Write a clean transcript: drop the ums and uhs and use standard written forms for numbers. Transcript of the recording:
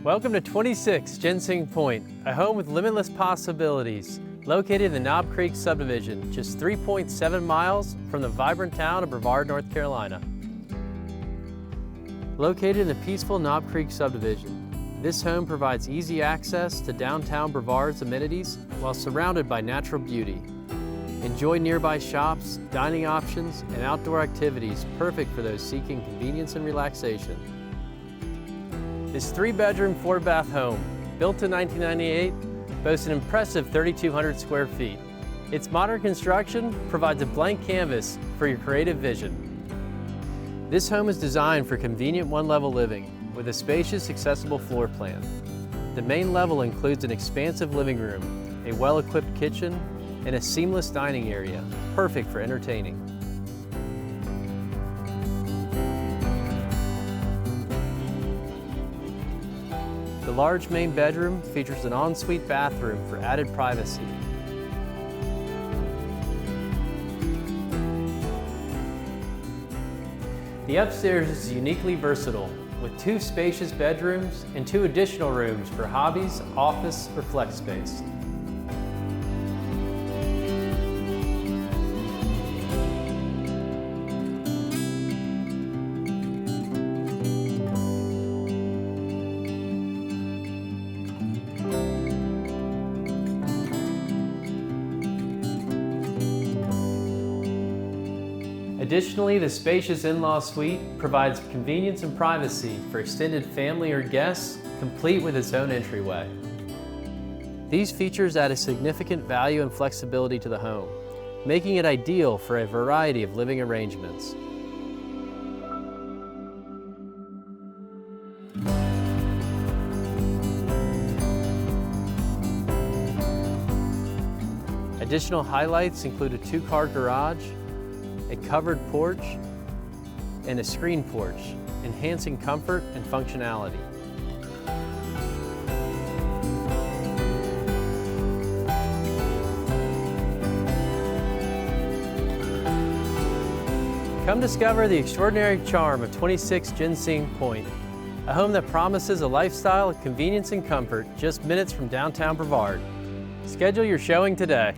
Welcome to 26 Ginseng Point, a home with limitless possibilities, located in the Knob Creek subdivision, just 3.7 miles from the vibrant town of Brevard, North Carolina. Located in the peaceful Knob Creek subdivision, this home provides easy access to downtown Brevard's amenities while surrounded by natural beauty. Enjoy nearby shops, dining options, and outdoor activities perfect for those seeking convenience and relaxation. This 3-bedroom, 4-bath home, built in 1998, boasts an impressive 3,200 square feet. Its modern construction provides a blank canvas for your creative vision. This home is designed for convenient one-level living with a spacious, accessible floor plan. The main level includes an expansive living room, a well-equipped kitchen, and a seamless dining area, perfect for entertaining. The large main bedroom features an ensuite bathroom for added privacy. The upstairs is uniquely versatile, with 2 spacious bedrooms and 2 additional rooms for hobbies, office, or flex space. Additionally, the spacious in-law suite provides convenience and privacy for extended family or guests, complete with its own entryway. These features add a significant value and flexibility to the home, making it ideal for a variety of living arrangements. Additional highlights include a 2-car garage, a covered porch, and a screen porch, enhancing comfort and functionality. Come discover the extraordinary charm of 26 Ginseng Point, a home that promises a lifestyle of convenience and comfort just minutes from downtown Brevard. Schedule your showing today.